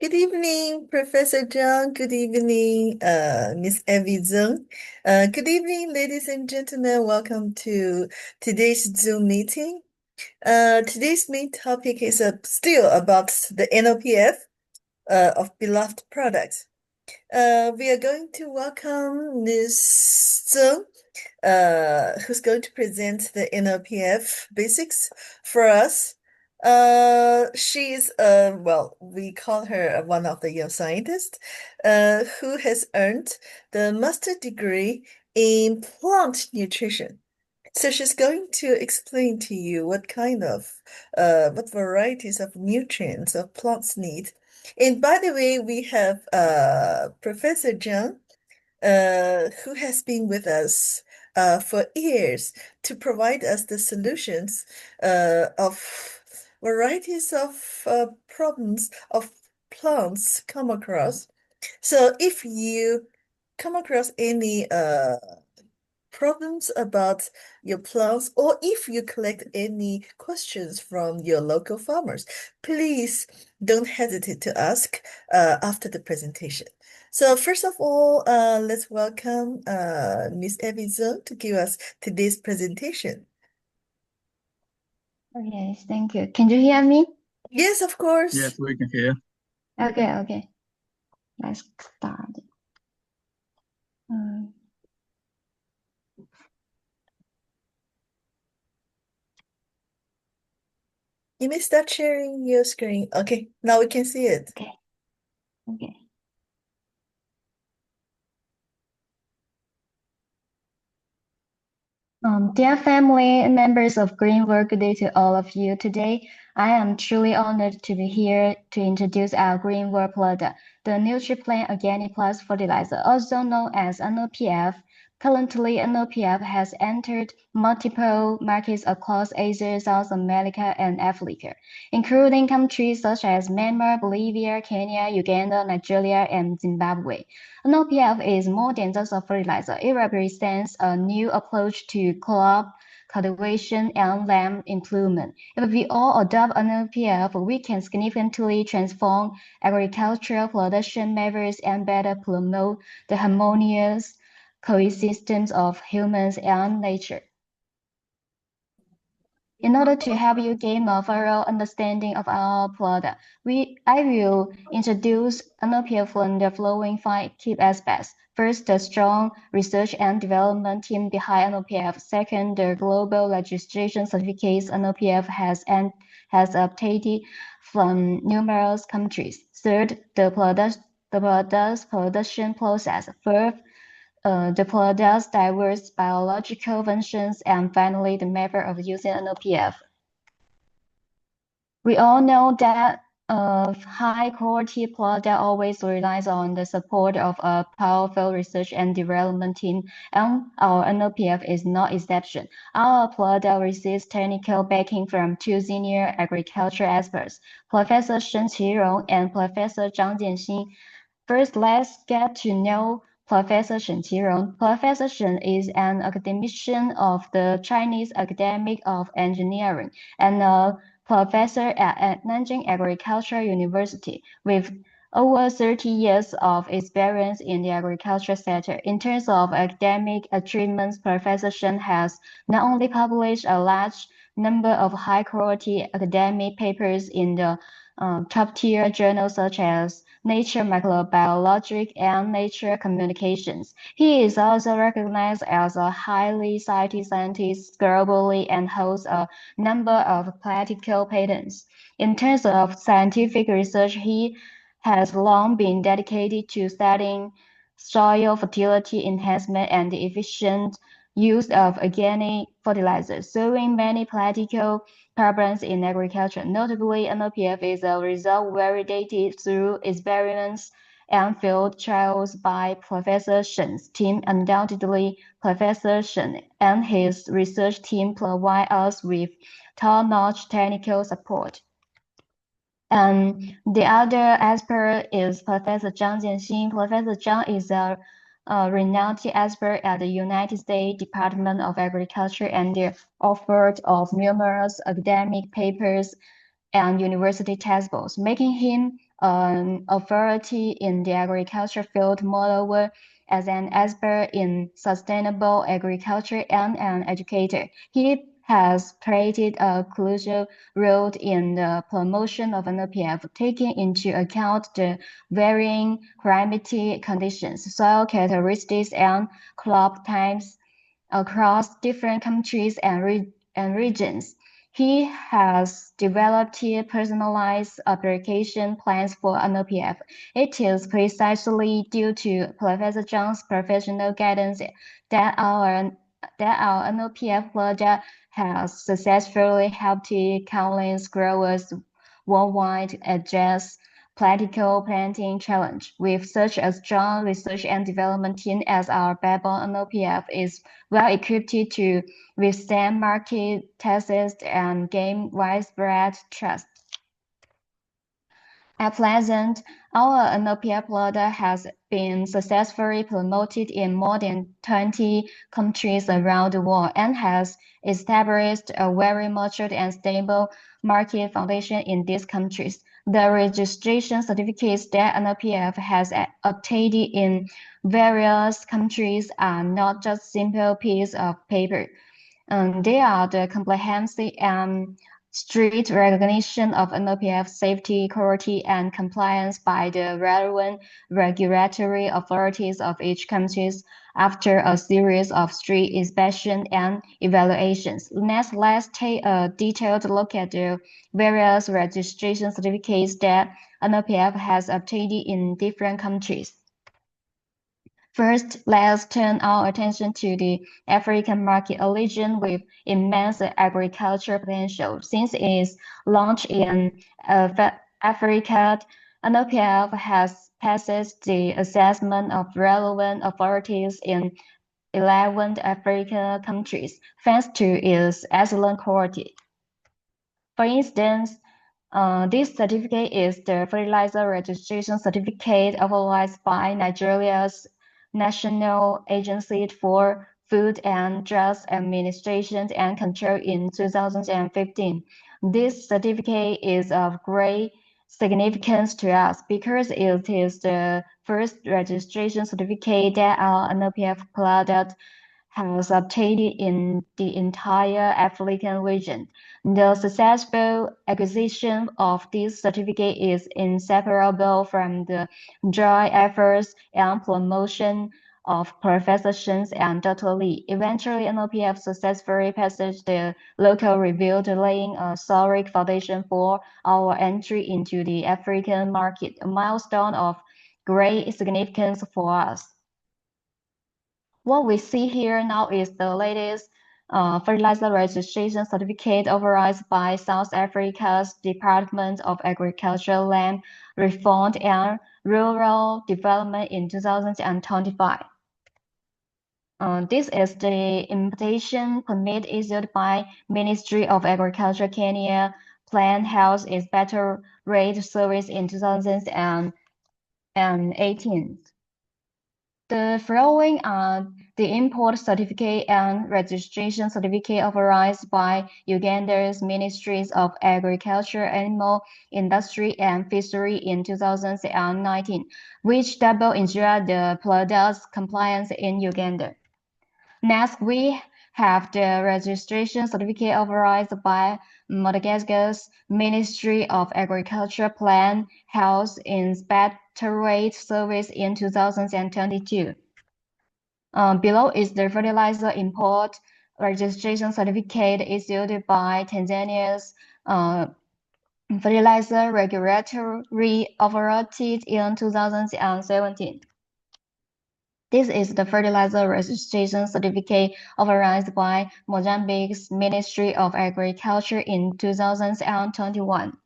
Good evening, Professor Zhang. Good evening, Miss Evie Zeng. Good evening, ladies and gentlemen. Welcome to today's Zoom meeting. Today's main topic is still about the NOPF of beloved products. We are going to welcome Ms. Zeng, who's going to present the NLPF basics for us. She's well, we call her one of the young scientists, who has earned the master degree in plant nutrition. So she's going to explain to you what varieties of nutrients of plants need. And by the way, we have Professor Zhang, who has been with us for years to provide us the solutions of varieties of problems of plants come across. So if you come across any problems about your plants, or if you collect any questions from your local farmers, please don't hesitate to ask after the presentation. So first of all, let's welcome Miss Evie Zhang to give us today's presentation. Okay, thank you. Can you hear me? Yes, of course. Yes, we can hear. Okay. Let's start. Um, You may start sharing your screen. Okay, now we can see it. okay. Dear family, members of Green World, good day to all of you. Today, I am truly honored to be here to introduce our Green World product, the Nutriplant Organic Plus Fertilizer, also known as NOPF. Currently, NOPF has entered multiple markets across Asia, South America, and Africa, including countries such as Myanmar, Bolivia, Kenya, Uganda, Nigeria, and Zimbabwe. NOPF is more than just a fertilizer. It represents a new approach to crop cultivation and land improvement. If we all adopt NOPF, we can significantly transform agricultural production methods and better promote the harmonious coexistence of humans and nature. In order to help you gain a thorough understanding of our product, I will introduce NLP from the following five key aspects. First, the strong research and development team behind NLPF. Second, the global registration certificates NLPF has obtained from numerous countries. Third, the product's production process. Fourth, the product's diverse biological functions, and finally, the method of using NOPF. We all know that a high-quality product always relies on the support of a powerful research and development team, and our NOPF is no exception. Our product receives technical backing from two senior agriculture experts, Professor Shen Qirong and Professor Zhang Jianxin. First, let's get to know Professor Shen Qirong. Professor Shen is an academician of the Chinese Academy of Engineering and a professor at Nanjing Agricultural University with over 30 years of experience in the agriculture sector. In terms of academic achievements, Professor Shen has not only published a large number of high-quality academic papers in the top-tier journals such as Nature Microbiology and Nature Communications. He is also recognized as a highly cited scientist globally and holds a number of practical patents. In terms of scientific research, he has long been dedicated to studying soil fertility enhancement and the efficient use of organic fertilizers, solving many practical problems in agriculture. Notably, NOPF is a result validated through experiments and field trials by Professor Shen's team. Undoubtedly, Professor Shen and his research team provide us with top-notch technical support. And the other expert is Professor Zhang Jianxin. Professor Zhang is a renowned expert at the United States Department of Agriculture and the author of numerous academic papers and university textbooks, making him an authority in the agriculture field. Moreover, as an expert in sustainable agriculture and an educator, he has played a crucial role in the promotion of NPF, taking into account the varying climatic conditions, soil characteristics, and crop types across different countries and regions. He has developed personalized application plans for NOPF. It is precisely due to Professor Zhang's professional guidance that our NOPF project has successfully helped countless growers worldwide address practical planting challenge. With such a strong research and development team as our backbone, NOPF is well equipped to withstand market tests and gain widespread trust. At present, our NOPF product has been successfully promoted in more than 20 countries around the world and has established a very mature and stable market foundation in these countries. The registration certificates that NOPF has obtained in various countries are not just simple pieces of paper. They are the comprehensive and strict recognition of NOPF safety, quality, and compliance by the relevant regulatory authorities of each country after a series of strict inspections and evaluations. Next, let's take a detailed look at the various registration certificates that NOPF has obtained in different countries. First, let's turn our attention to the African market, a region with immense agricultural potential. Since its launch in Africa, NOPF has passed the assessment of relevant authorities in 11 African countries, thanks to its excellent quality. For instance, this certificate is the Fertilizer Registration Certificate authorized by Nigeria's National Agency for Food and Drug Administration and Control in 2015. This certificate is of great significance to us because it is the first registration certificate that our NOPF product has obtained in the entire African region. The successful acquisition of this certificate is inseparable from the joint efforts and promotion of Professor Shen and Dr. Li. Eventually, NOPF successfully passed the local review, laying a solid foundation for our entry into the African market, a milestone of great significance for us. What we see here now is the latest fertilizer registration certificate authorized by South Africa's Department of Agriculture, Land Reform and Rural Development in 2025. This is the invitation permit issued by Ministry of Agriculture Kenya. Plant Health is Better Rate Service in 2018. The following are the import certificate and registration certificate authorized by Uganda's Ministries of Agriculture, Animal Industry and Fishery in 2019, which double ensure the product's compliance in Uganda. Next, we have the registration certificate authorized by Madagascar's Ministry of Agriculture, Plant Health Inspectorate Service in 2022. Below is the fertilizer import registration certificate issued by Tanzania's Fertilizer Regulatory Authority in 2017. This is the fertilizer registration certificate authorized by Mozambique's Ministry of Agriculture in 2021.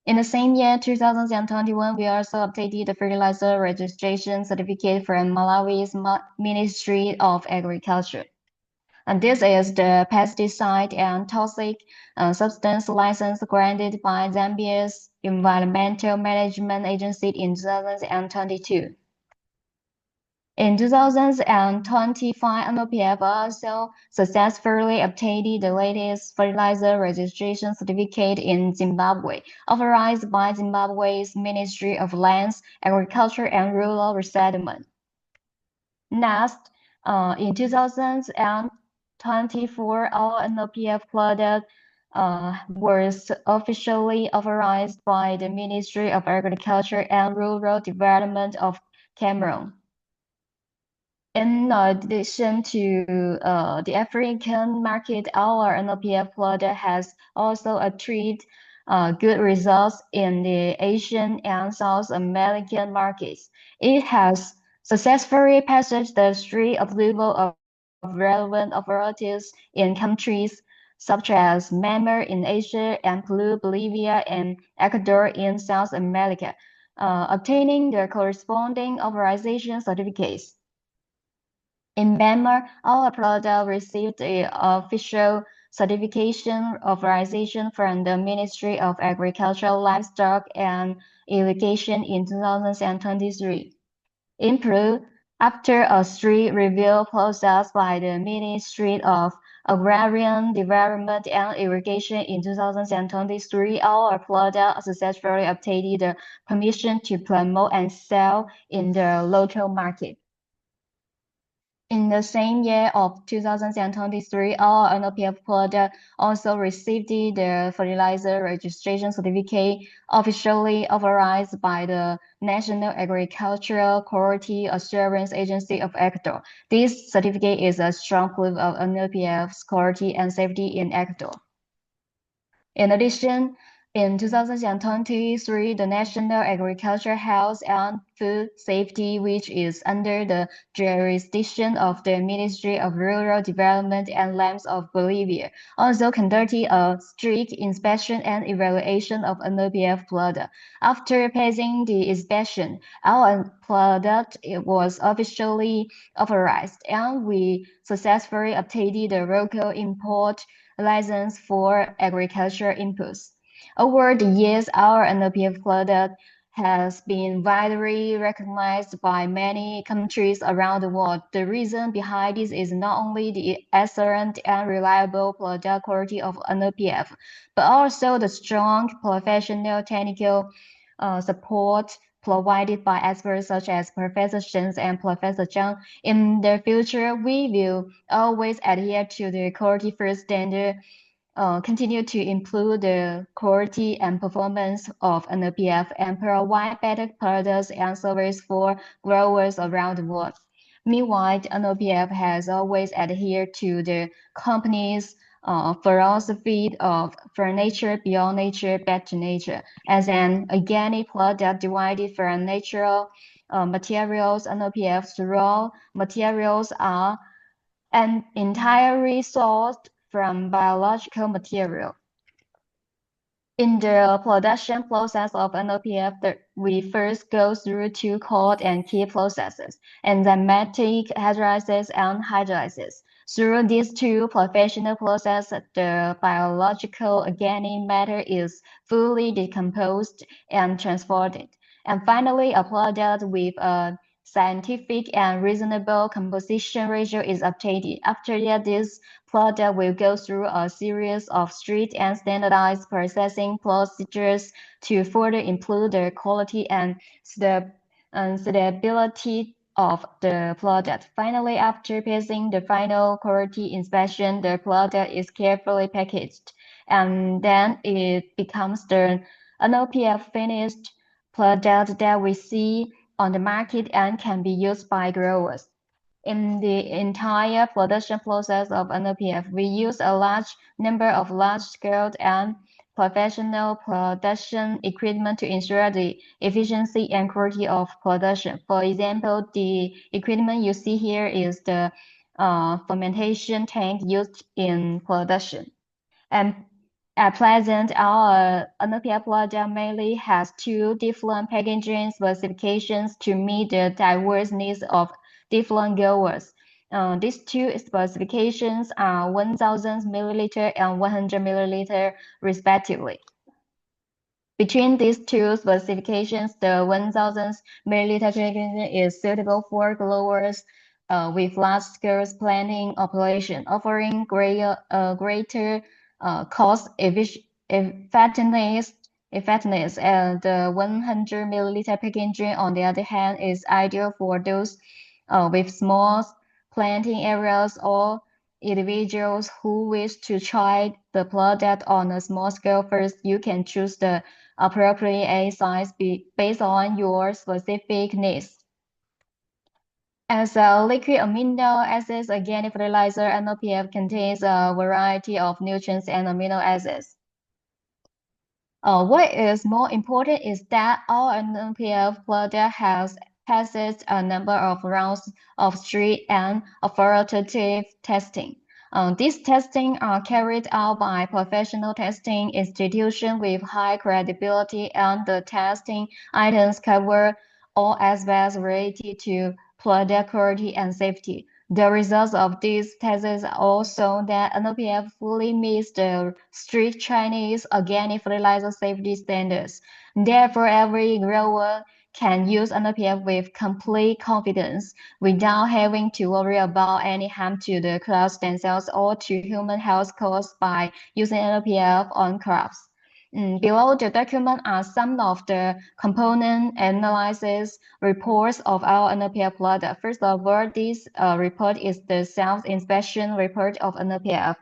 In the same year, 2021, we also obtained the fertilizer registration certificate from Malawi's Ministry of Agriculture. And this is the pesticide and toxic substance license granted by Zambia's Environmental Management Agency in 2022. In 2025, NOPF also successfully obtained the latest fertilizer registration certificate in Zimbabwe, authorized by Zimbabwe's Ministry of Lands, Agriculture and Rural Resettlement. Next, in 2024, all NOPF products was officially authorized by the Ministry of Agriculture and Rural Development of Cameroon. In addition to the African market, our NOPF product has also achieved good results in the Asian and South American markets. It has successfully passed the strict approval of relevant authorities in countries such as Myanmar in Asia and Peru, Bolivia, and Ecuador in South America, obtaining the corresponding authorization certificates. In Myanmar, our product received the official certification authorization from the Ministry of Agriculture, Livestock and Irrigation in 2023. In Peru, after a strict review process by the Ministry of Agrarian Development and Irrigation in 2023, our product successfully obtained the permission to promote and sell in the local market. In the same year of 2023, our NOPF product also received the fertilizer registration certificate officially authorized by the National Agricultural Quality Assurance Agency of Ecuador. This certificate is a strong proof of NOPF's quality and safety in Ecuador. In addition, in 2023, the National Agriculture Health and Food Safety, which is under the jurisdiction of the Ministry of Rural Development and Lands of Bolivia, also conducted a strict inspection and evaluation of NOPF product. After passing the inspection, our product was officially authorized, and we successfully obtained the local import license for agriculture inputs. Over the years, our NOPF product has been widely recognized by many countries around the world. The reason behind this is not only the excellent and reliable product quality of NOPF, but also the strong professional technical support provided by experts such as Professor Zeng and Professor Zhang. In the future, we will always adhere to the quality first standard, continue to improve the quality and performance of NOPF, and provide better products and services for growers around the world. Meanwhile, NOPF has always adhered to the company's philosophy of for nature, beyond nature, back to nature. As an organic product derived from natural materials, NOPF's raw materials are and entirely sourced from biological material. In the production process of NOPF, we first go through two core and key processes: enzymatic hydrolysis and hydrolysis. Through these two professional processes, the biological organic matter is fully decomposed and transported. And finally, a product with a scientific and reasonable composition ratio is obtained. After that, this product will go through a series of strict and standardized processing procedures to further improve the quality and stability of the product. Finally, after passing the final quality inspection, the product is carefully packaged, and then it becomes the NOPF finished product that we see on the market and can be used by growers. In the entire production process of NOPF, we use a large number of large-scale and professional production equipment to ensure the efficiency and quality of production. For example, the equipment you see here is the fermentation tank used in production. And at present, our NOPF product mainly has two different packaging specifications to meet the diverse needs of different growers. These two specifications are 1000 milliliter and 100 milliliter respectively. Between these two specifications, the 1000 milliliter packaging is suitable for growers with large-scale planting operation, offering greater cost effectiveness, and the 100 milliliter packaging, on the other hand, is ideal for those with small planting areas or individuals who wish to try the product on a small scale first. You can choose the appropriate size based on your specific needs. As a liquid amino acids, organic fertilizer, NPF contains a variety of nutrients and amino acids. What is more important is that our NPF product passes a number of rounds of strict and authoritative testing. These testing are carried out by professional testing institutions with high credibility, and the testing items cover all aspects related to product quality and safety. The results of these tests also that NPF fully meets the strict Chinese organic fertilizer safety standards. Therefore, every grower can use NPF with complete confidence without having to worry about any harm to the crops themselves or to human health caused by using NPF on crops. Below the document are some of the component analysis reports of our NPF product. First of all, this report is the self-inspection report of NPF.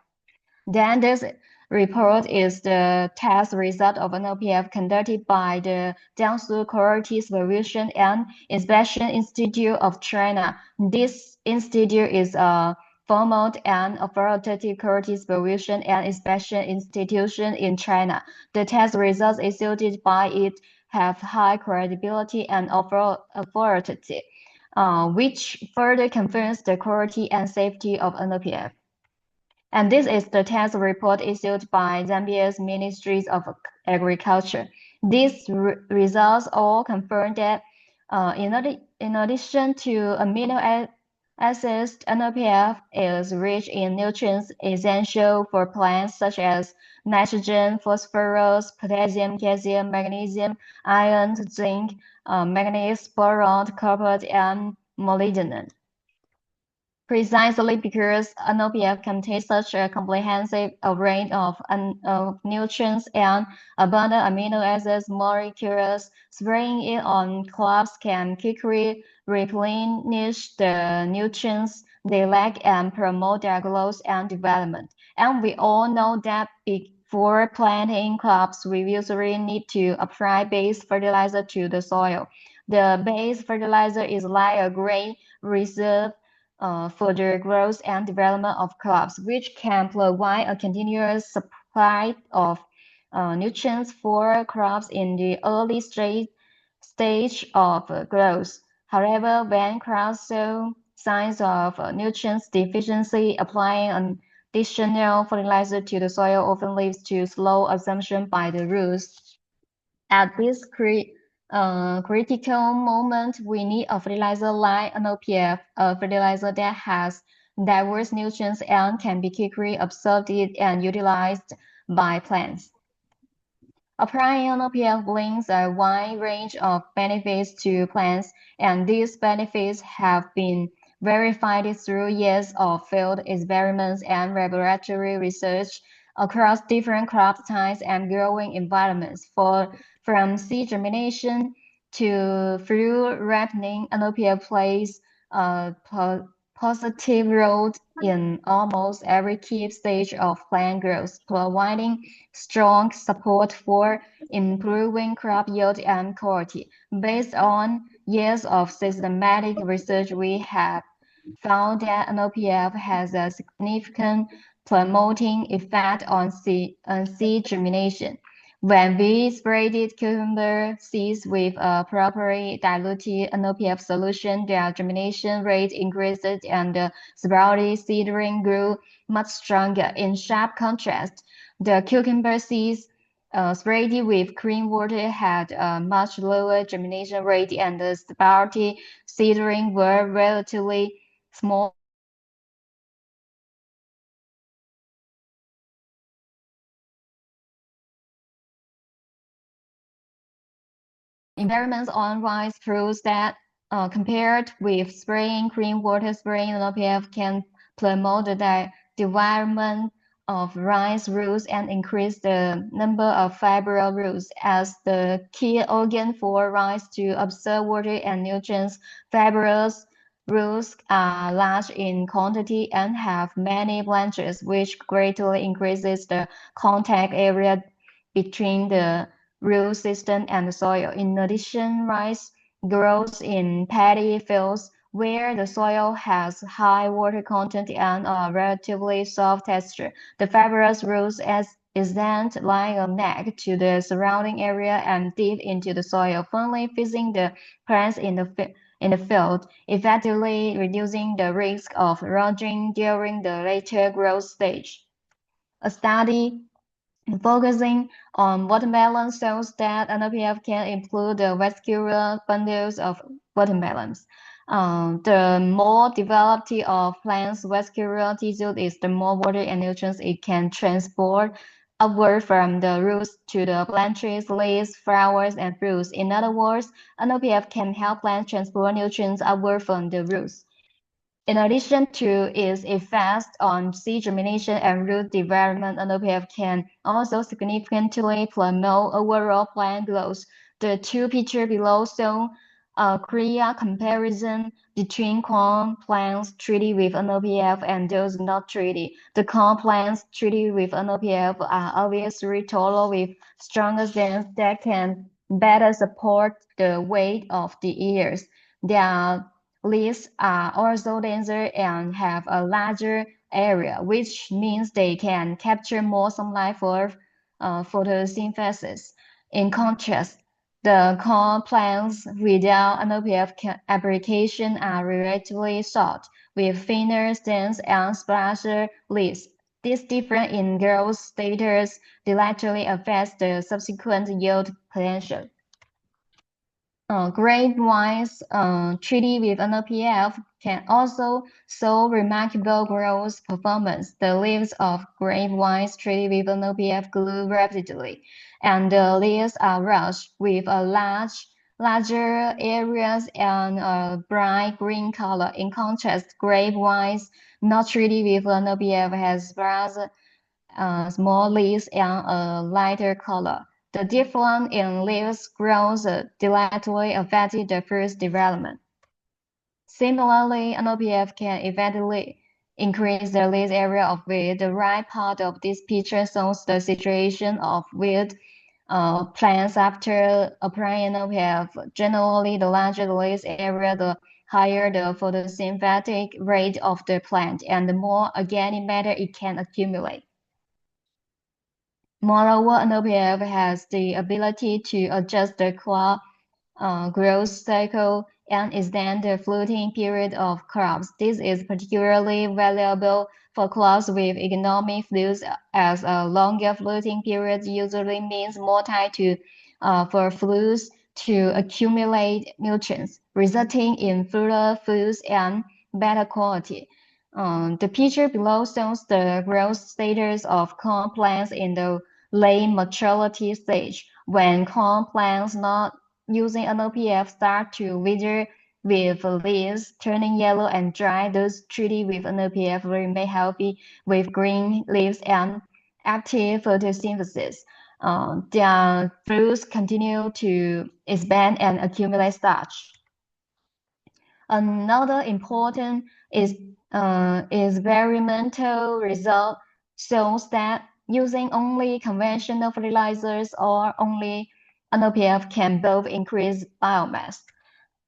Then this report is the test result of NPF conducted by the Jiangsu Quality Supervision and Inspection Institute of China. This institute is a formal and authoritative quality supervision and inspection institution in China. The test results issued by it have high credibility and authority, which further confirms the quality and safety of NPF. And this is the test report issued by Zambia's Ministries of Agriculture. These results all confirm that in addition to amino acids, NPF is rich in nutrients essential for plants such as nitrogen, phosphorus, potassium, calcium, magnesium, iron, zinc, manganese, boron, copper, and molybdenum. Precisely because NPF contains such a comprehensive array of nutrients and abundant amino acids molecules, spraying it on crops can quickly replenish the nutrients they lack and promote their growth and development. And we all know that before planting crops, we usually need to apply base fertilizer to the soil. The base fertilizer is like a great reserve for the growth and development of crops, which can provide a continuous supply of nutrients for crops in the early stage of growth. However, when crops show signs of nutrients deficiency, applying an additional fertilizer to the soil often leads to slow absorption by the roots. At this critical moment, we need a fertilizer like NPF, a fertilizer that has diverse nutrients and can be quickly absorbed and utilized by plants. Applying NPF brings a wide range of benefits to plants, and these benefits have been verified through years of field experiments and laboratory research across different crop types and growing environments. From seed germination to fruit ripening, NPF plays a positive role in almost every key stage of plant growth, providing strong support for improving crop yield and quality. Based on years of systematic research, we have found that NPF has a significant promoting effect on seed germination. When we sprayed cucumber seeds with a properly diluted NPF solution, their germination rate increased and the sprouted seedling grew much stronger. In sharp contrast, the cucumber seeds sprayed with clean water had a much lower germination rate, and the sprouted seedling were relatively small. experiments on rice proves that compared with spraying clean water, spraying NPF can promote the development of rice roots and increase the number of fibrous roots. As the key organ for rice to absorb water and nutrients, fibrous roots are large in quantity and have many branches, which greatly increases the contact area between the root system and the soil. In addition, rice grows in paddy fields where the soil has high water content and a relatively soft texture. The fibrous roots extend like a neck to the surrounding area and deep into the soil, firmly fixing the plants in the field, effectively reducing the risk of rotting during the later growth stage. A study focusing on watermelon shows that NPF can improve the vascular bundles of watermelons. The more developed of plants' vascular tissue is, the more water and nutrients it can transport upward from the roots to the branches, leaves, flowers, and fruits. In other words, NPF can help plants transport nutrients upward from the roots. In addition to its effects on seed germination and root development, NPF can also significantly promote overall plant growth. The two pictures below show a clear comparison between corn plants treated with NPF and those not treated. The corn plants treated with NPF are obviously taller with stronger stems that can better support the weight of the ears. Their leaves are also denser and have a larger area, which means they can capture more sunlight for photosynthesis. In contrast, the corn plants without NPF application are relatively short, with thinner stems and sparser leaves. This difference in growth status directly affects the subsequent yield potential. Grape wines treated with NPF can also show remarkable growth performance. The leaves of grape wines treated with NPF grew rapidly, and the leaves are rushed with a larger areas and a bright green color. In contrast, grape wines not treated with NPF has brass small leaves and a lighter color. The difference in leaves growth directly affected the fruit's development. Similarly, NOPF can effectively increase the leaf area of wheat. The right part of this picture shows the situation of wheat plants after applying NOPF. Generally, the larger the leaf area, the higher the photosynthetic rate of the plant, and the more organic matter it can accumulate. Moreover, NOPF has the ability to adjust the crop growth cycle and extend the fruiting period of crops. This is particularly valuable for crops with economic fruits, as a longer fruiting period usually means more time for fruits to accumulate nutrients, resulting in fuller fruits and better quality. The picture below shows the growth status of corn plants in the late maturity stage. When corn plants not using NOPF start to wither with leaves turning yellow and dry, those treated with NOPF remain healthy with green leaves and active photosynthesis. Their fruits continue to expand and accumulate starch. Another important is experimental result shows that using only conventional fertilizers or only NOPF can both increase biomass.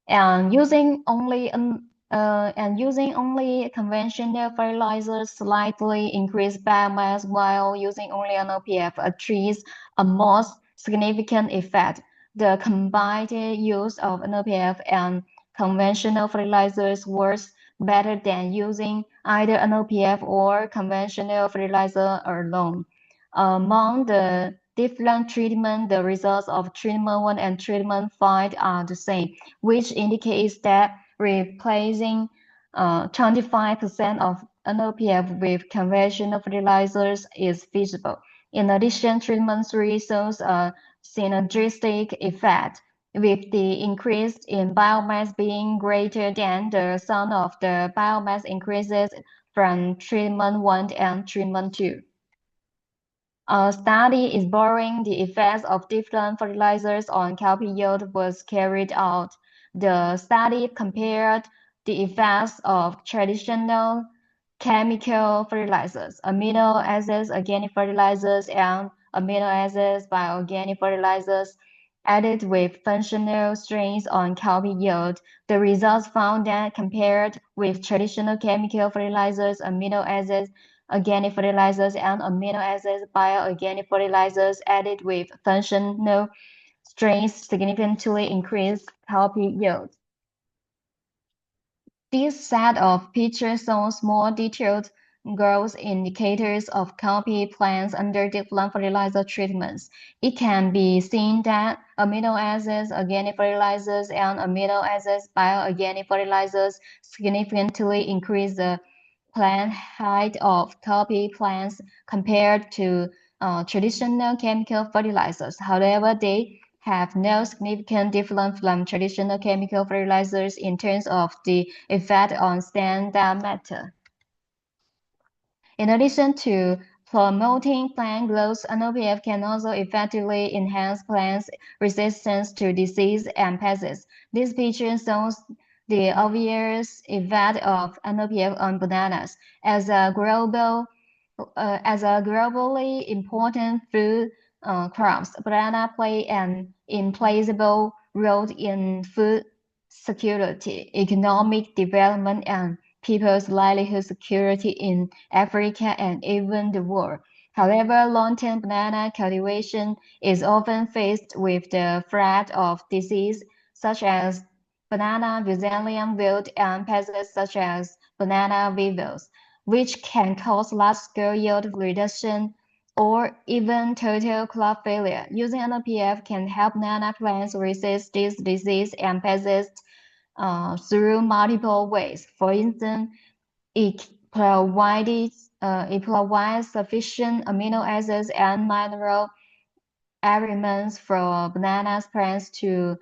And using only conventional fertilizers slightly increase biomass, while using only NOPF achieves a more significant effect. The combined use of NOPF and conventional fertilizers works better than using either NOPF or conventional fertilizer alone. Among the different treatment, the results of treatment 1 and treatment 5 are the same, which indicates that replacing 25% of NOPF with conventional fertilizers is feasible. In addition, treatment 3 shows a synergistic effect. with the increase in biomass being greater than the sum of the biomass increases from treatment 1 and treatment 2. A study exploring the effects of different fertilizers on cowpea yield was carried out. The study compared the effects of traditional chemical fertilizers, amino acids, organic fertilizers, and amino acids, bioorganic fertilizers added with functional strains on cowpea yield. The results found that compared with traditional chemical fertilizers, amino acids, organic fertilizers, and amino acids, bioorganic fertilizers added with functional strains significantly increase cowpea yield. This set of pictures shows more detailed growth indicators of cowpea plants under different fertilizer treatments. It can be seen that amino acids, organic fertilizers, and amino acids, bioorganic fertilizers significantly increase the plant height of cowpea plants compared to traditional chemical fertilizers. However, they have no significant difference from traditional chemical fertilizers in terms of the effect on standard matter. In addition to promoting plant growth, NOPF can also effectively enhance plants' resistance to disease and pests. This picture shows the obvious effect of NOPF on bananas. As a globally important food crops, banana play an implacable role in food security, economic development, and people's livelihood security in Africa and even the world. However, long-term banana cultivation is often faced with the threat of disease such as banana Byzantium wilt and pests such as banana weevils, which can cause large-scale yield reduction or even total crop failure. Using NPF can help banana plants resist this disease and pests through multiple ways. For instance, it provides sufficient amino acids and mineral elements for banana plants to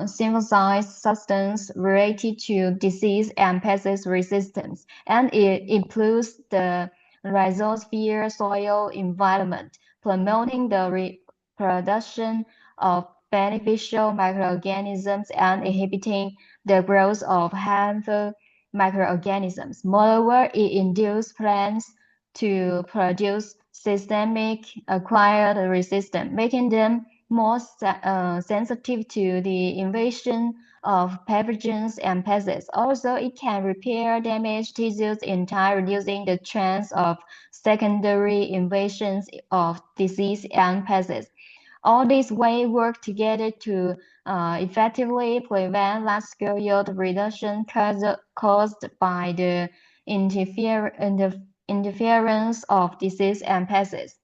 synthesize substance related to disease and pest resistance, and it improves the rhizosphere soil environment, promoting the reproduction of beneficial microorganisms and inhibiting the growth of harmful microorganisms. Moreover, it induces plants to produce systemic acquired resistance, making them more sensitive to the invasion of pathogens and pests. Also, it can repair damaged tissues in time, reducing the chance of secondary invasions of disease and pests. All these ways work together to effectively prevent large-scale yield reduction caused by the interference of disease and pests.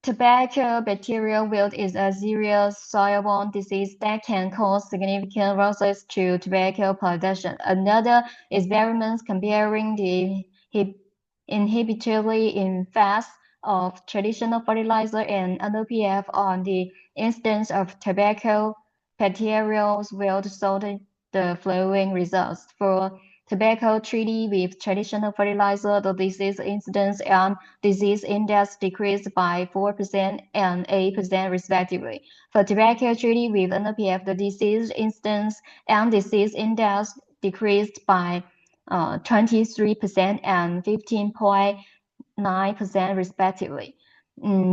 Tobacco bacterial wilt is a serious soil-borne disease that can cause significant losses to tobacco production. Another experiment comparing the inhibitory effects of traditional fertilizer and NPF on the instance of tobacco bacterial wilt showed the following results. For tobacco treated with traditional fertilizer, the disease incidence and disease index decreased by 4% and 8% respectively. For tobacco treated with NPF, the disease incidence and disease index decreased by 23% and 15.9% respectively.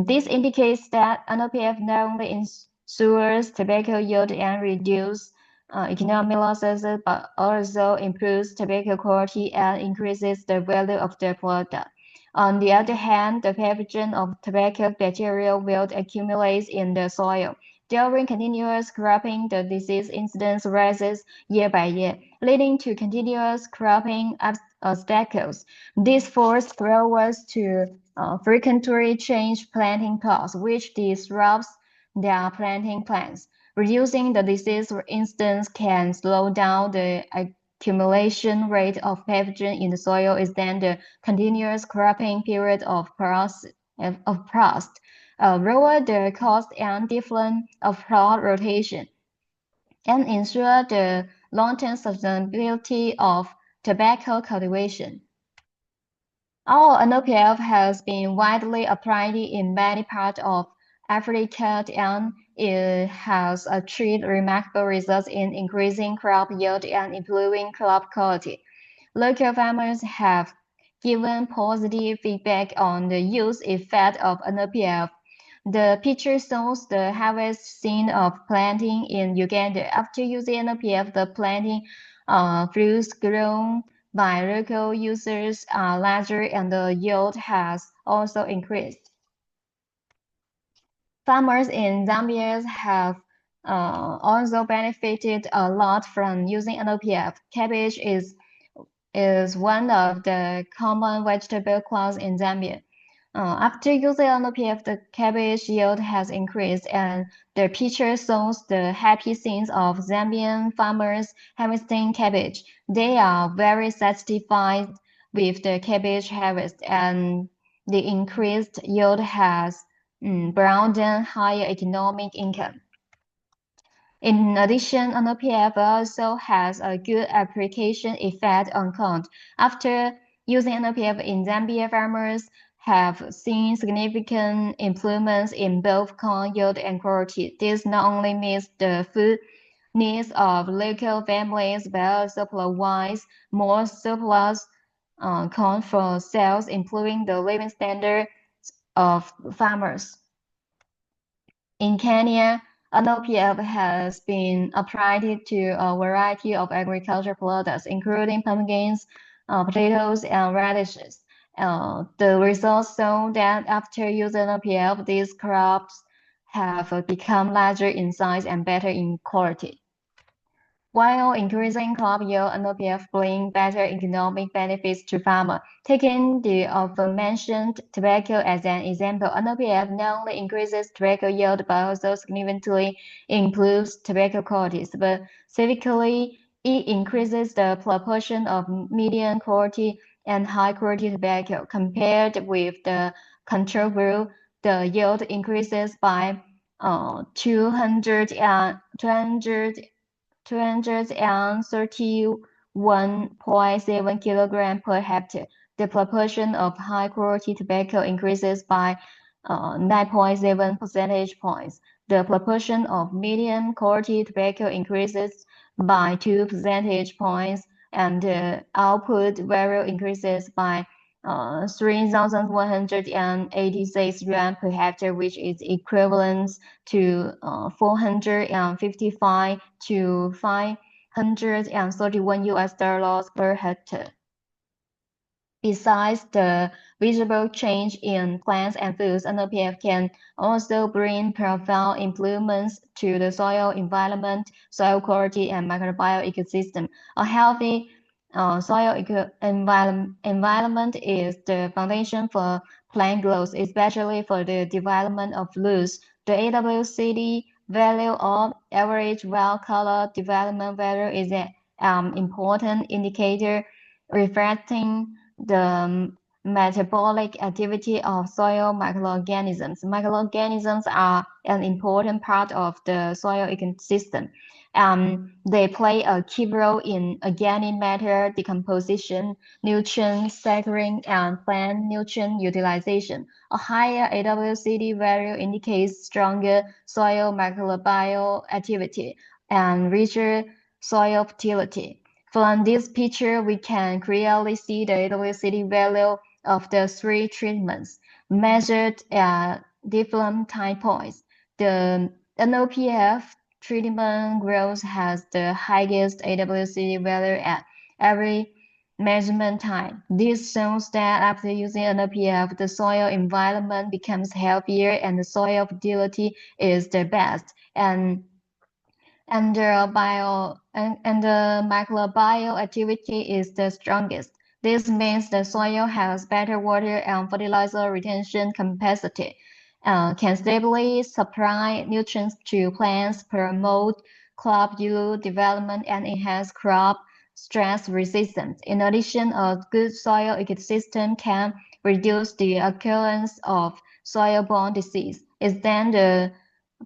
This indicates that NPF not only ensures tobacco yield and reduces economic losses, but also improves tobacco quality and increases the value of the product. On the other hand, the pathogen of tobacco bacterial wilt accumulates in the soil. During continuous cropping, the disease incidence rises year by year, leading to continuous cropping obstacles. This forces growers to frequently change planting plots, which disrupts their planting plans. Reducing the disease incidence can slow down the accumulation rate of pathogen in the soil. Is then the continuous cropping period of frost lower the cost and difference of crop rotation, and ensure the long-term sustainability of tobacco cultivation. Our NPF has been widely applied in many parts of Africa, and it has achieved remarkable results in increasing crop yield and improving crop quality. Local farmers have given positive feedback on the use effect of NPF. The picture shows the harvest scene of planting in Uganda. After using NPF, the planting fruits grown by local users are larger and the yield has also increased. Farmers in Zambia have also benefited a lot from using NPF. Cabbage is one of the common vegetable crops in Zambia. After using NPF, the cabbage yield has increased, and the picture shows the happy scenes of Zambian farmers harvesting cabbage. They are very satisfied with the cabbage harvest, and the increased yield has brought them higher economic income. In addition, NPF also has a good application effect on corn. After using NPF in Zambia, farmers have seen significant improvements in both corn yield and quality. This not only meets the food needs of local families, but also provides more surplus corn for sales, improving the living standard of farmers. In Kenya, NPF has been applied to a variety of agricultural products, including pumpkins, potatoes, and radishes. The results show that after using NPF, these crops have become larger in size and better in quality. While increasing crop yield, NPF brings better economic benefits to farmers. Taking the aforementioned tobacco as an example, NPF not only increases tobacco yield but also significantly improves tobacco quality. Specifically, it increases the proportion of medium quality and high quality tobacco. Compared with the control group, the yield increases by 231.7 kilograms per hectare. The proportion of high-quality tobacco increases by 9.7 percentage points. The proportion of medium-quality tobacco increases by 2 percentage points, and the output value increases by 3,186 rand per hectare, which is equivalent to 455 to 531 US dollars per hectare. Besides the visible change in plants and foods, NPF can also bring profound improvements to the soil environment, soil quality, and microbiome ecosystem. A healthy soil environment is the foundation for plant growth, especially for the development of roots. The AWCD value of average well color development value is an important indicator reflecting the metabolic activity of soil microorganisms. Microorganisms are an important part of the soil ecosystem. They play a key role in organic matter decomposition, nutrient cycling, and plant nutrient utilization. A higher AWCD value indicates stronger soil microbial activity and richer soil fertility. From this picture, we can clearly see the AWCD value of the three treatments measured at different time points. The NOPF treatment growth has the highest AWCD value at every measurement time. This shows that after using NOPF, the soil environment becomes healthier and the soil fertility is the best. And the microbial activity is the strongest. This means the soil has better water and fertilizer retention capacity, can stably supply nutrients to plants, promote crop yield development, and enhance crop stress resistance. In addition, a good soil ecosystem can reduce the occurrence of soil-borne disease. It's then the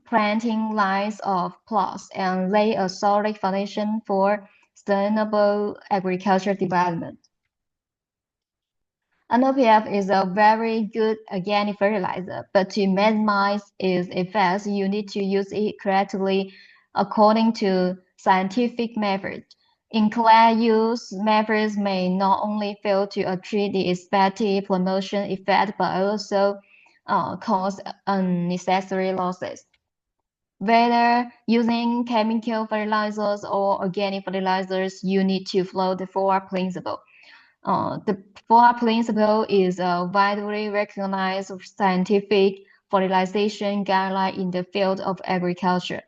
planting lines of plots and lay a solid foundation for sustainable agriculture development. NPF is a very good organic fertilizer, but to maximize its effects, you need to use it correctly according to scientific methods. Incorrect use methods may not only fail to achieve the expected promotion effect, but also cause unnecessary losses. Whether using chemical fertilizers or organic fertilizers, you need to follow the four principles. The four principle is a widely recognized scientific fertilization guideline in the field of agriculture.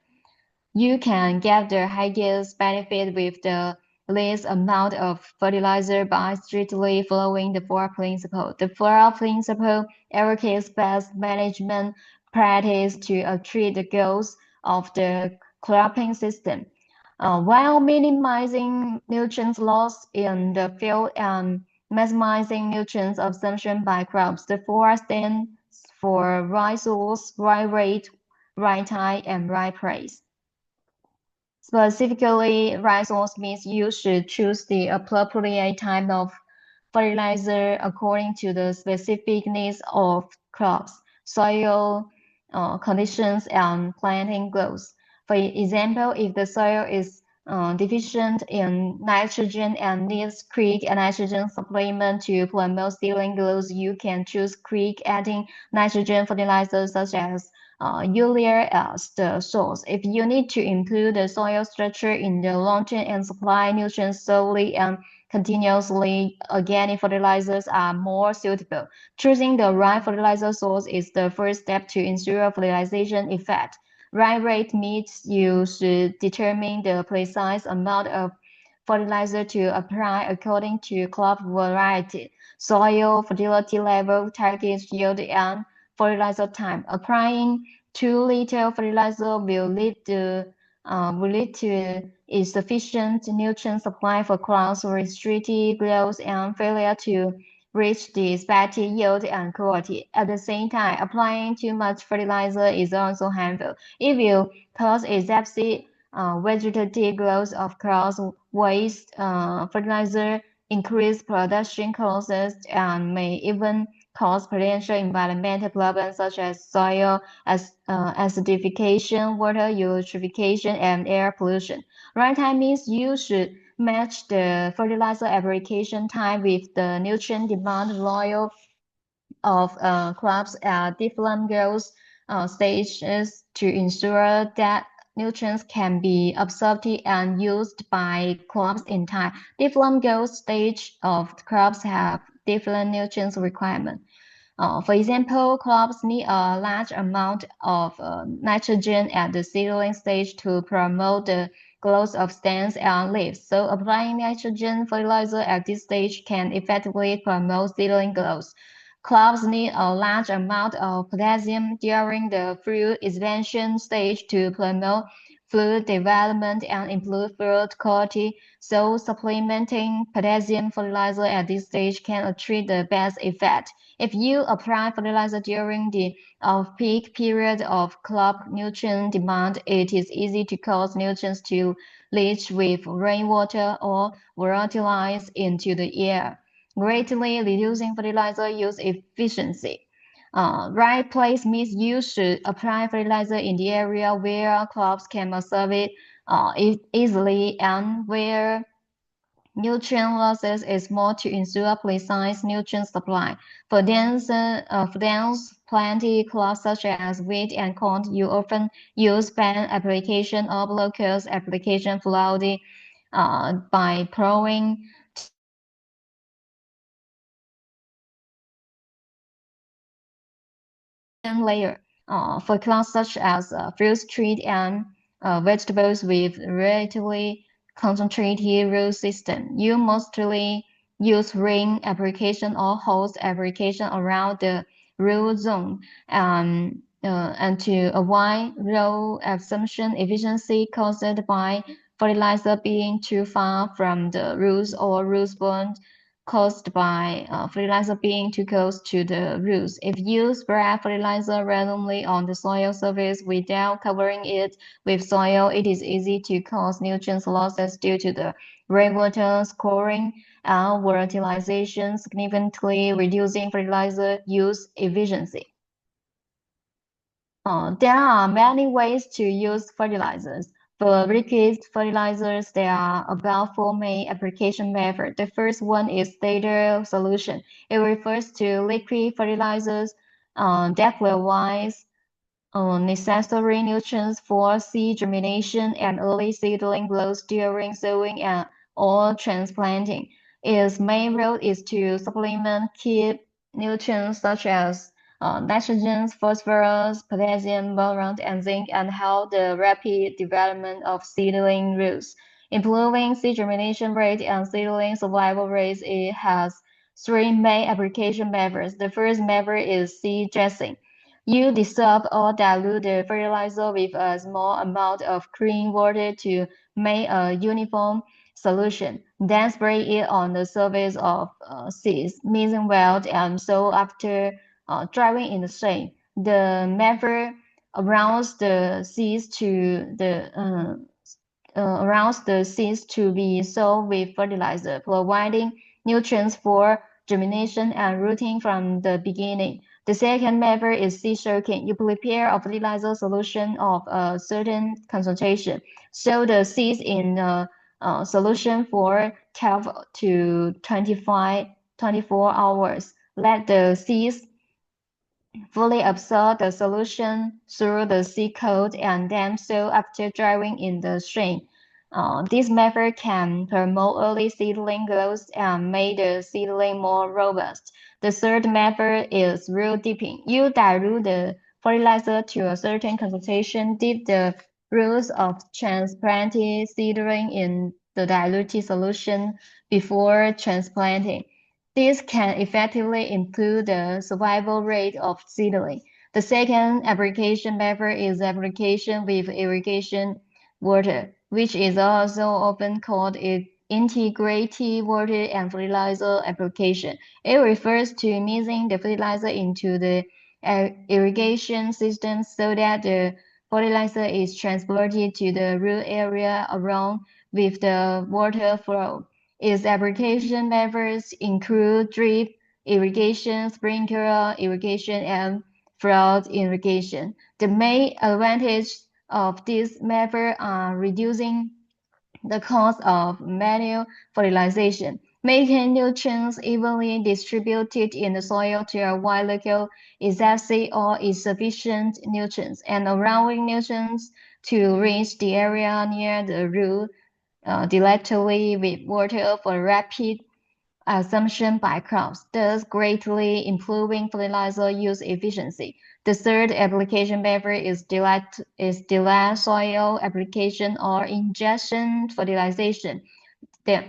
You can get the highest benefit with the least amount of fertilizer by strictly following the four principles. The four principles advocates best management practice to achieve the goals of the cropping system, while minimizing nutrients loss in the field and maximizing nutrients absorption by crops. The four stands for right source, right rate, right time, and right place. Specifically, right source means you should choose the appropriate type of fertilizer according to the specific needs of crops, soil conditions, and planting growth. For example, if the soil is deficient in nitrogen and needs quick nitrogen supplement to promote seedling growth, you can choose quick adding nitrogen fertilizers such as urea as the source. If you need to improve the soil structure in the long term and supply nutrients solely and continuously, organic fertilizers are more suitable. Choosing the right fertilizer source is the first step to ensure fertilization effect. Right rate means you should determine the precise amount of fertilizer to apply according to crop variety, soil fertility level, target yield, and fertilizer time. Applying too little fertilizer will lead to insufficient nutrient supply for crops, restricted growth, and failure to reach the expected yield and quality. At the same time, applying too much fertilizer is also harmful. If you cause excessive vegetative growth of crops, waste fertilizer, increase production costs, and may even cause potential environmental problems such as soil acidification, water eutrophication, and air pollution. Right time means you should match the fertilizer application time with the nutrient demand loyal of crops at different growth stages to ensure that nutrients can be absorbed and used by crops in time. Different growth stage of crops have different nutrients requirements. For example, crops need a large amount of nitrogen at the seedling stage to promote the growth of stems and leaves. So applying nitrogen fertilizer at this stage can effectively promote seedling growth. Crops need a large amount of potassium during the fruit expansion stage to promote fruit development and improve fruit quality. So supplementing potassium fertilizer at this stage can achieve the best effect. If you apply fertilizer during the off-peak period of crop nutrient demand, it is easy to cause nutrients to leach with rainwater or volatilize into the air, greatly reducing fertilizer use efficiency. Right place means you should apply fertilizer in the area where crops can absorb it easily and where nutrient losses is more to ensure precise nutrient supply. For dense planted crops such as wheat and corn, you often use pan application or locust application flooding by pouring layer. For crops such as fruits, trees, and vegetables with relatively concentrated root system, you mostly use ring application or hose application around the root zone and to avoid low absorption efficiency caused by fertilizer being too far from the roots or root-borne caused by fertilizer being too close to the roots. If you spread fertilizer randomly on the soil surface without covering it with soil, it is easy to cause nutrient losses due to the rainwater scoring and volatilization, significantly reducing fertilizer use efficiency. There are many ways to use fertilizers. For liquid fertilizers, there are about four main application methods. The first one is data solution. It refers to liquid fertilizers that provide necessary nutrients for seed germination and early seedling growth during sowing and or transplanting. Its main role is to supplement key nutrients such as nitrogen, phosphorus, potassium, boron, and zinc, and help the rapid development of seedling roots. Improving seed germination rate and seedling survival rates, it has three main application methods. The first method is seed dressing. You dissolve or dilute the fertilizer with a small amount of clean water to make a uniform solution. Then spray it on the surface of seeds, mixing well and so after drying in the shade. The method allows the seeds to the allows the seeds to be sown with fertilizer, providing nutrients for germination and rooting from the beginning. The second method is seed soaking. You prepare a fertilizer solution of a certain concentration. Soak the seeds in a solution for 12 to 24 hours. Let the seeds fully absorb the solution through the seed coat and then sow after drying in the stream. This method can promote early seedling growth and make the seedling more robust. The third method is root dipping. You dilute the fertilizer to a certain concentration, dip the roots of transplanted seedling in the diluted solution before transplanting. This can effectively improve the survival rate of seedling. The second application method is application with irrigation water, which is also often called integrated water and fertilizer application. It refers to mixing the fertilizer into the irrigation system so that the fertilizer is transported to the root area along with the water flow. Its application methods include drip irrigation, sprinkler irrigation, and flood irrigation. The main advantage of this method are reducing the cost of manual fertilization, making nutrients evenly distributed in the soil to avoid local excessive or insufficient nutrients, and allowing nutrients to reach the area near the root directly with water for rapid assumption by crops, thus greatly improving fertilizer use efficiency. The third application method is delayed soil application or injection fertilization. The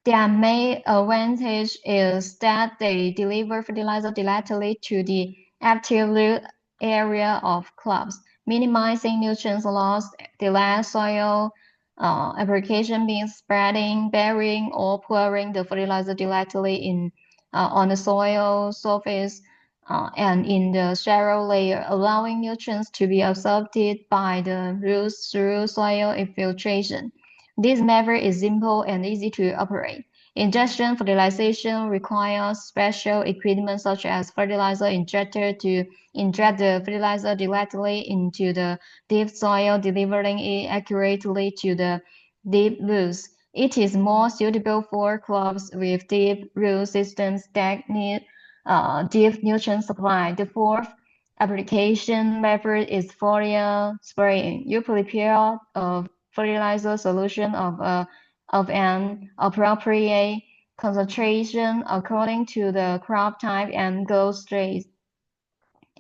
their main advantage is that they deliver fertilizer directly to the active root area of crops, minimizing nutrient loss. Delayed soil application means spreading, burying, or pouring the fertilizer directly in on the soil surface and in the shallow layer, allowing nutrients to be absorbed by the roots through soil infiltration. This method is simple and easy to operate. Injection fertilization requires special equipment such as fertilizer injector to inject the fertilizer directly into the deep soil, delivering it accurately to the deep roots. It is more suitable for crops with deep root systems that need deep nutrient supply. The fourth application method is foliar spraying. You prepare a fertilizer solution of an appropriate concentration according to the crop type and go straight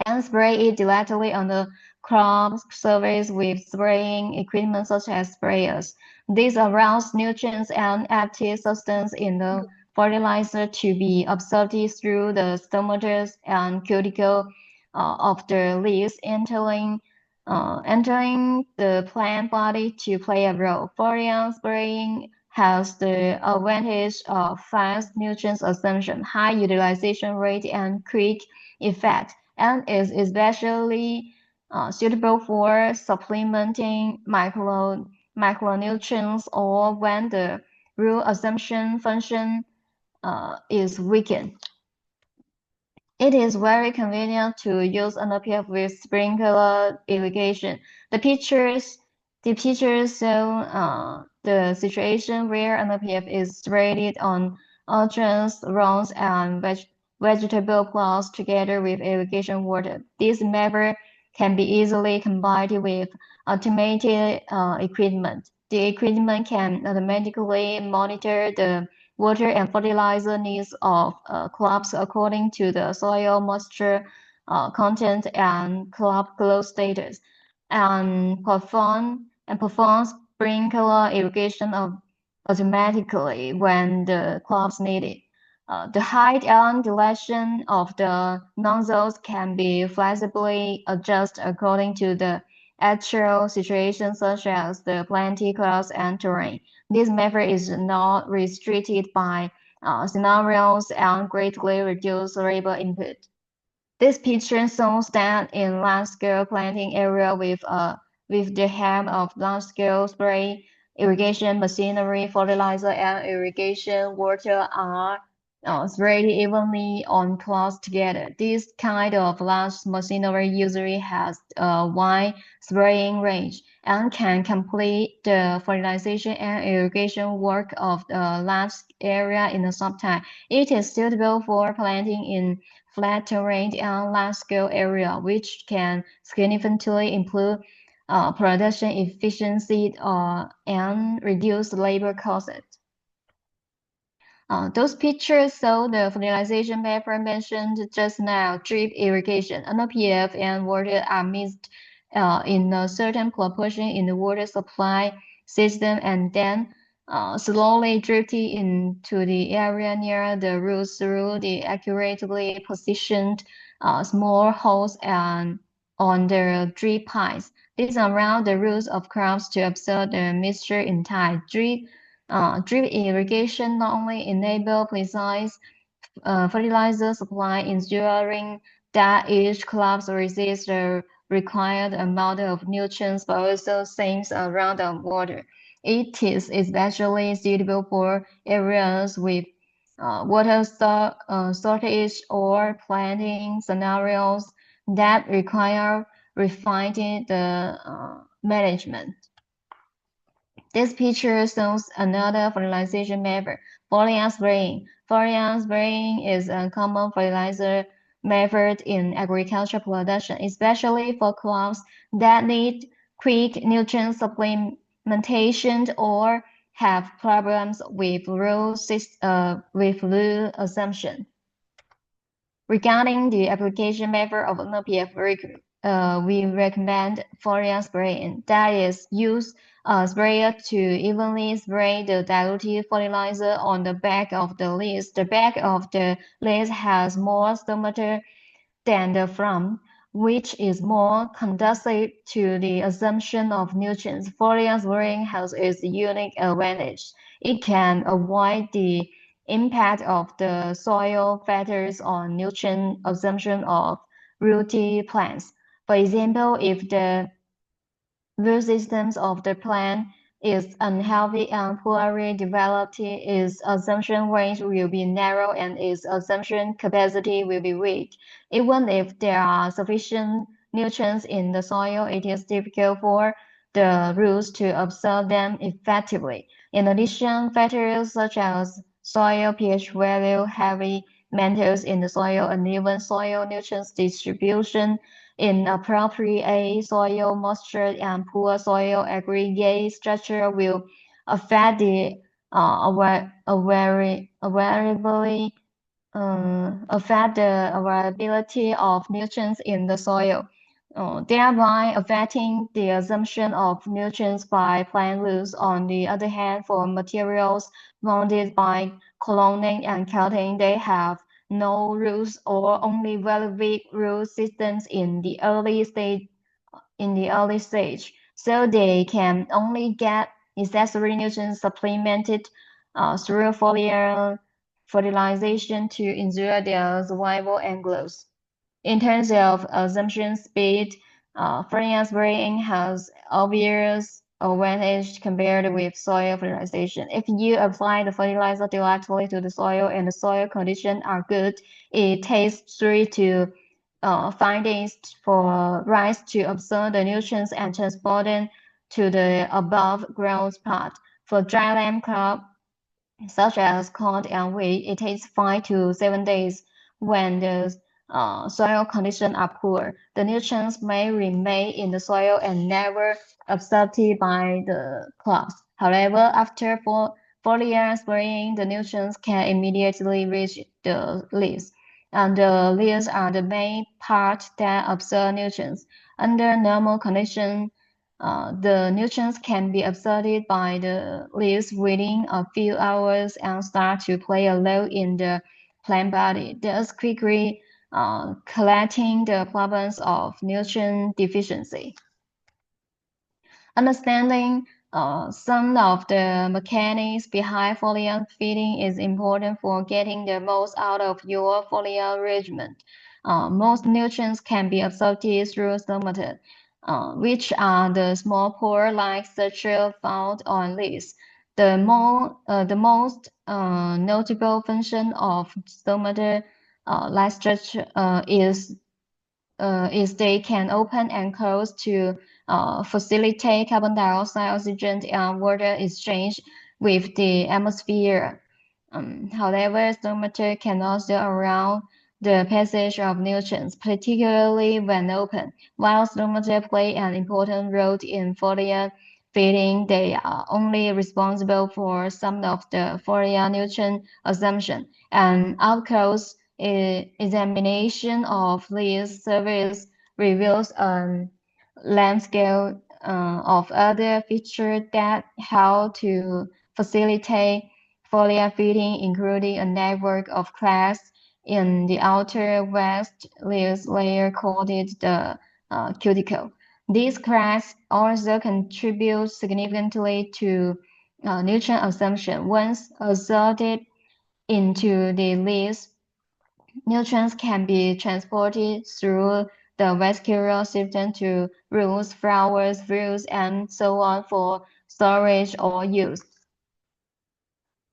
and spray it directly on the crop surface with spraying equipment such as sprayers. This allows nutrients and active substance in the fertilizer to be absorbed through the stomatas and cuticle of the leaves, entering the plant body to play a role. Foliar spraying has the advantage of fast nutrient absorption, high utilization rate, and quick effect, and is especially suitable for supplementing micronutrients or when the root absorption function is weakened. It is very convenient to use NPF with sprinkler irrigation. The pictures show the situation where NPF is sprayed on orchards, lawns, and vegetable plots together with irrigation water. This method can be easily combined with automated equipment. The equipment can automatically monitor the water and fertilizer needs of crops according to the soil moisture content and crop growth status, and perform sprinkler irrigation automatically when the crops need it. The height and direction of the nozzles can be flexibly adjusted according to the actual situation, such as the planting clouds and terrain. This method is not restricted by scenarios and greatly reduces labor input. This picture shows that in large-scale planting area with the help of large-scale spray irrigation machinery, fertilizer, and irrigation water are sprayed evenly on plots together. This kind of large machinery usually has a wide spraying range and can complete the fertilization and irrigation work of a large area in a short time. It is suitable for planting in flat terrain and large-scale area, which can significantly improve production efficiency and reduce labor costs. Those pictures show the fertilization method mentioned just now, drip irrigation. NPF and water are mixed in a certain proportion in the water supply system and then slowly drifted into the area near the roots through the accurately positioned small holes and on the drip pipes. These allow the roots of crops to absorb the mixture in time. Drip irrigation not only enable precise fertilizer supply, ensuring that each crop receives the required amount of nutrients, but also saves around the water. It is especially suitable for areas with shortage or planting scenarios that require refined management. This picture shows another fertilization method, foliar spraying. Foliar spraying is a common fertilizer method in agricultural production, especially for crops that need quick nutrient supplementation or have problems with root assumption. Regarding the application method of NPF, we recommend foliar spraying. That is, use a sprayer to evenly spray the diluted fertilizer on the back of the leaves. The back of the leaves has more stomata than the front, which is more conducive to the assumption of nutrients. Foliar spraying has its unique advantage. It can avoid the impact of the soil factors on nutrient absorption of rooty plants. For example, if the root systems of the plant is unhealthy and poorly developed, its absorption range will be narrow and its absorption capacity will be weak. Even if there are sufficient nutrients in the soil, it is difficult for the roots to absorb them effectively. In addition, factors such as soil pH value, heavy metals in the soil, uneven soil nutrients distribution, inappropriate soil moisture, and poor soil aggregate structure will affect the availability of nutrients in the soil, thereby affecting the assumption of nutrients by plant roots. On the other hand, for materials bounded by cloning and cutting, they have no roots or only very weak root systems in the early stage, so they can only get necessary nutrients supplemented through foliar fertilization to ensure their survival and growth. In terms of assumption speed, foliar spraying has obvious advantage compared with soil fertilization. If you apply the fertilizer directly to the soil and the soil conditions are good, it takes 3 to 5 days for rice to absorb the nutrients and transport them to the above ground spot. For dryland crop, such as corn and wheat, it takes 5 to 7 days when the soil conditions are poor. The nutrients may remain in the soil and never absorbed by the crops. However, after foliar spraying, the nutrients can immediately reach the leaves. And the leaves are the main part that absorb nutrients. Under normal conditions, the nutrients can be absorbed by the leaves within a few hours and start to play a role in the plant body, thus quickly collecting the problems of nutrient deficiency. Understanding some of the mechanics behind foliar feeding is important for getting the most out of your foliar regimen. Most nutrients can be absorbed through stomata, which are the small pore-like structure found on leaves. The most notable function of stomata like structure is they can open and close to facilitate carbon dioxide, oxygen, and water exchange with the atmosphere. However, stomata can also allow the passage of nutrients, particularly when open. While stomata play an important role in foliar feeding, they are only responsible for some of the foliar nutrient assumption. And up-close examination of these surveys reveals a landscape of other features that help to facilitate foliar feeding, including a network of cracks in the outer west leaves layer called the cuticle. These cracks also contribute significantly to nutrient absorption. Once absorbed into the leaves, nutrients can be transported through the vascular system to roots, flowers, fruits, and so on for storage or use.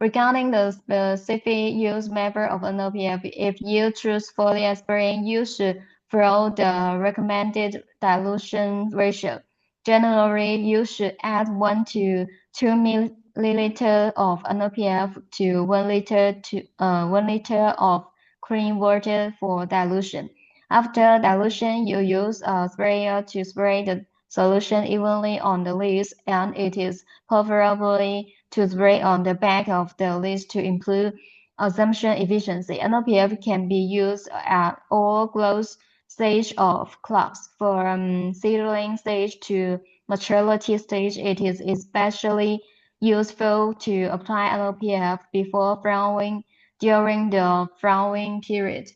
Regarding the specific use method of NOPF, if you choose foliar spraying, you should follow the recommended dilution ratio. Generally, you should add 1 to 2 milliliter of NOPF to 1 liter of clean water for dilution. After dilution, you use a sprayer to spray the solution evenly on the leaves, and it is preferably to spray on the back of the leaves to improve absorption efficiency. NOPF can be used at all growth stage of crops. From seedling stage to maturity stage, it is especially useful to apply NOPF before flowering during the flowering period.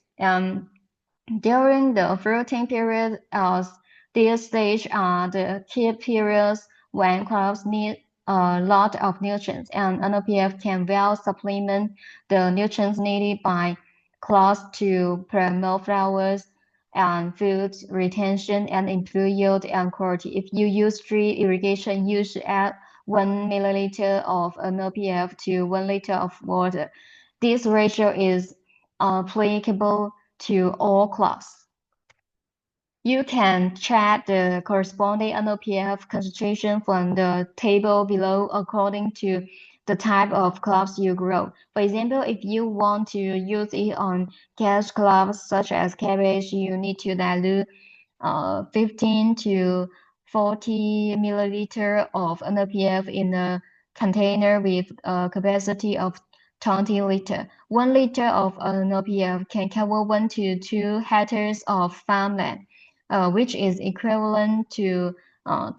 During the fruiting period, these stages are the key periods when crops need a lot of nutrients, and NOPF can well supplement the nutrients needed by crops to promote flowers and food retention and improve yield and quality. If you use drip irrigation, you should add 1 milliliter of NOPF to 1 liter of water. This ratio is applicable to all crops. You can check the corresponding NOPF concentration from the table below according to the type of crops you grow. For example, if you want to use it on cash crops such as cabbage, you need to dilute 15 to 40 milliliter of NPF in a container with a capacity of 20 liter. 1 liter of NPF can cover 1 to 2 hectares of farmland, which is equivalent to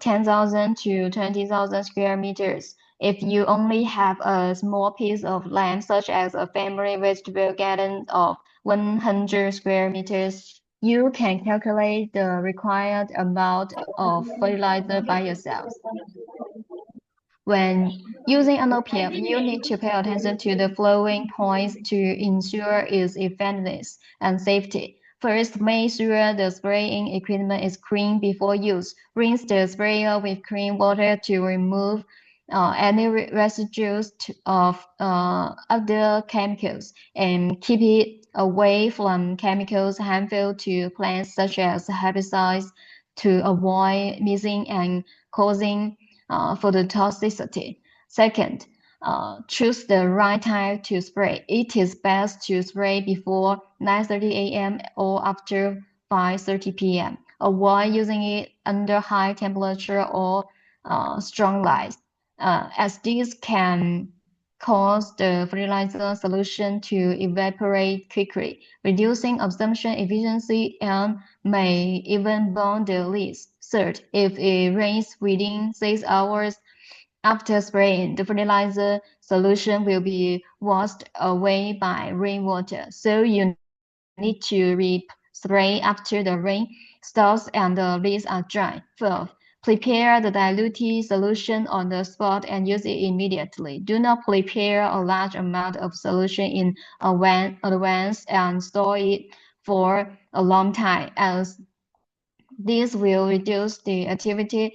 10,000 to 20,000 square meters. If you only have a small piece of land, such as a family vegetable garden of 100 square meters, you can calculate the required amount of fertilizer by yourselves. When using NOPF, you need to pay attention to the following points to ensure its effectiveness and safety. First, make sure the spraying equipment is clean before use. Rinse the sprayer with clean water to remove any residues of other chemicals and keep it away from chemicals harmful to plants such as herbicides to avoid missing and causing phototoxicity. Second, choose the right time to spray. It is best to spray before 9:30 a.m. or after 5:30 p.m. Avoid using it under high temperature or strong light, as these can cause the fertilizer solution to evaporate quickly, reducing absorption efficiency and may even burn the leaves. Third, if it rains within 6 hours after spraying, the fertilizer solution will be washed away by rainwater, so you need to re-spray after the rain stops and the leaves are dry. Fourth, prepare the diluted solution on the spot and use it immediately. Do not prepare a large amount of solution in advance and store it for a long time, as this will reduce the activity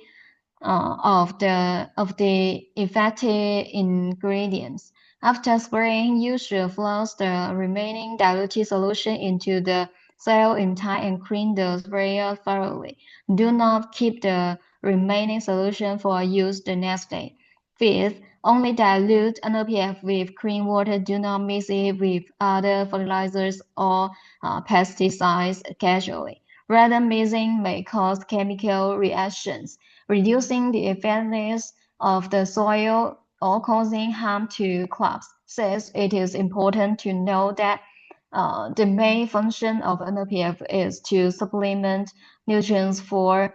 of the effective ingredients. After spraying, you should flush the remaining diluted solution into the cell in time and clean the sprayer thoroughly. Do not keep the remaining solution for use the next day. Fifth, only dilute NPF with clean water. Do not mix it with other fertilizers or pesticides casually. Rather, mixing may cause chemical reactions, reducing the effectiveness of the soil or causing harm to crops. Says it is important to know that the main function of NPF is to supplement nutrients for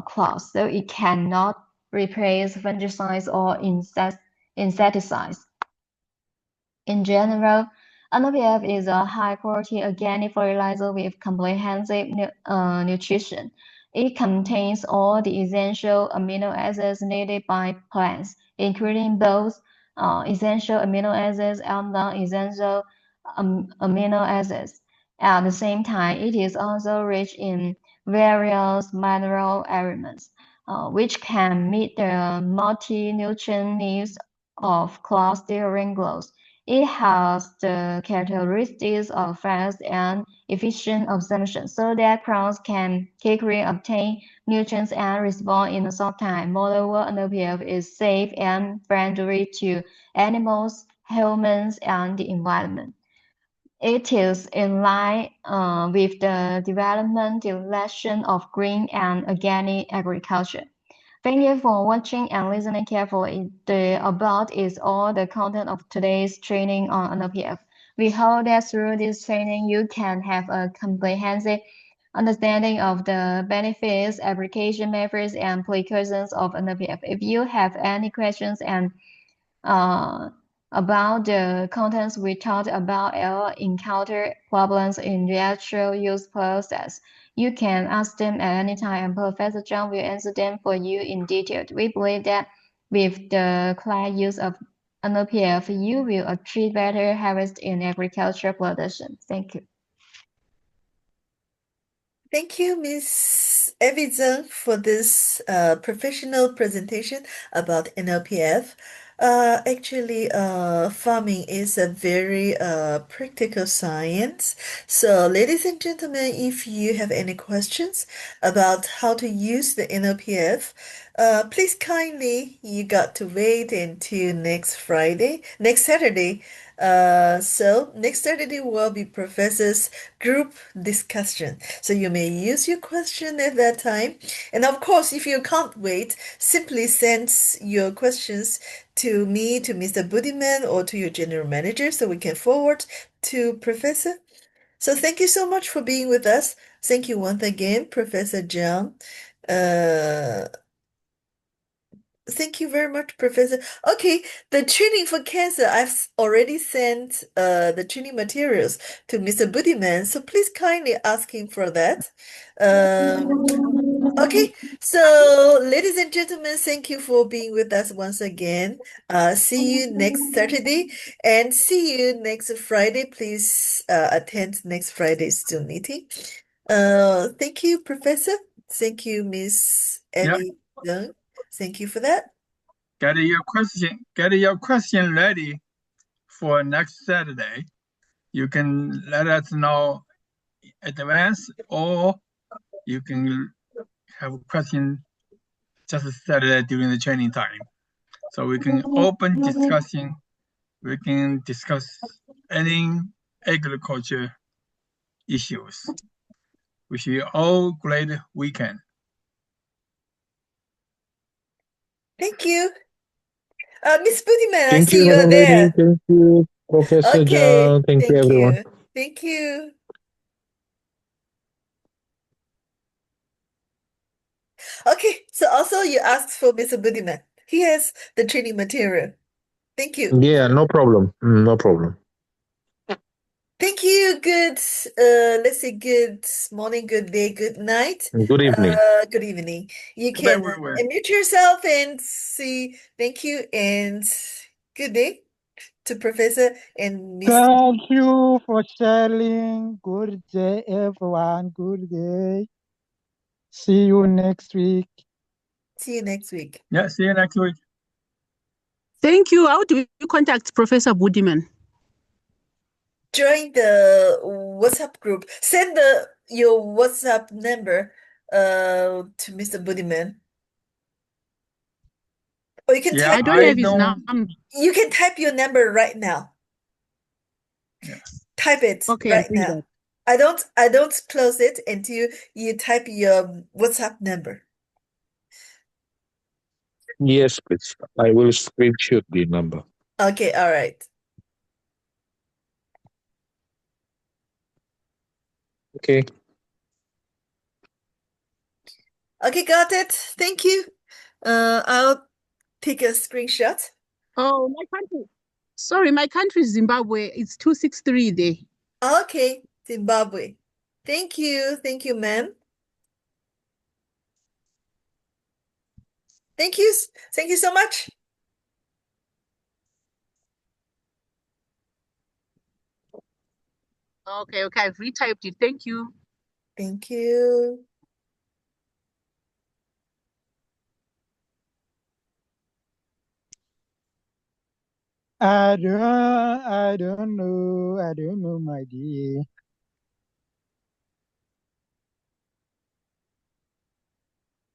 crops, so it cannot replace fungicides or insecticides. In general, NPF is a high-quality organic fertilizer with comprehensive nutrition. It contains all the essential amino acids needed by plants, including both essential amino acids and non-essential amino acids. At the same time, it is also rich in various mineral elements, which can meet the multi-nutrient needs of crops during growth. It has the characteristics of fast and efficient absorption so that crops can quickly obtain nutrients and respond in a short time. Moreover, NPF is safe and friendly to animals, humans, and the environment. It is in line with the development direction of green and organic agriculture. Thank you for watching and listening carefully. The above is all the content of today's training on NLPF. We hope that through this training, you can have a comprehensive understanding of the benefits, application methods, and precautions of NLPF. If you have any questions and uh, about the contents we talked about or encounter problems in the actual use process, you can ask them at any time, and Professor John will answer them for you in detail. We believe that with the correct use of NOPF, you will achieve better harvest in agriculture production. Thank you. Thank you, Miss Evie Zeng, for this professional presentation about NLPF. Actually, farming is a very practical science. So, ladies and gentlemen, if you have any questions about how to use the NLPF, please kindly, you got to wait until next Saturday. So next Saturday will be professor's group discussion. So you may use your question at that time. And of course, if you can't wait, simply send your questions to me, to Mr. Budiman, or to your general manager so we can forward to Professor. So thank you so much for being with us. Thank you once again, Professor John. Uh, Thank you very much, Professor. Okay, the training for cancer, already sent the training materials to Mr. Budiman, so please kindly ask him for that. Um, Okay, so ladies and gentlemen, thank you for being with us once again. See you next Saturday and see you next Friday. Please attend next Friday's Zoom meeting. Thank you, Professor. Thank you, Miss Yeah, Evie Young. Thank you for that. get your question ready for next Saturday. You can let us know in advance, or you can have a question just Saturday during the training time. So we can open discussion. We can discuss any agriculture issues. Wish you all great weekend. Thank you. Miss Budiman, I Thank see you, you are Madam Lady. there. Thank you, Professor Okay, John. Thank you, thank everyone. you. Thank you. Okay, so also you asked for Mr. Budiman. He has the training material. Thank you. Yeah, no problem. No problem. Thank you. Good, let's say good morning, good day, good night, Good evening. good evening. You Wait, can wait, wait. unmute yourself and see. Thank you and good day to Professor and Miss. Thank you for sharing. Good day, everyone. Good day. See you next week. See you next week. Yeah, see you next week. Thank you. How do you contact Professor Budiman? Join the WhatsApp group. Send your WhatsApp number to Mr. Budiman. Or you can Yeah, type I don't I have his don't. number. you can type your number right now. Yeah. Type it Okay, I'll right do now. that. I don't close it until you type your WhatsApp number. Yes, please. I will screenshot the number. Okay, all right. Okay. Okay, got it. Thank you. I'll take a screenshot. Oh, my country. Sorry, my country is Zimbabwe. It's 263 there. Okay, Zimbabwe. Thank you. Thank you, ma'am. Thank you. Thank you so much. Okay, I've retyped it. Thank you. Thank you. I don't know, my dear.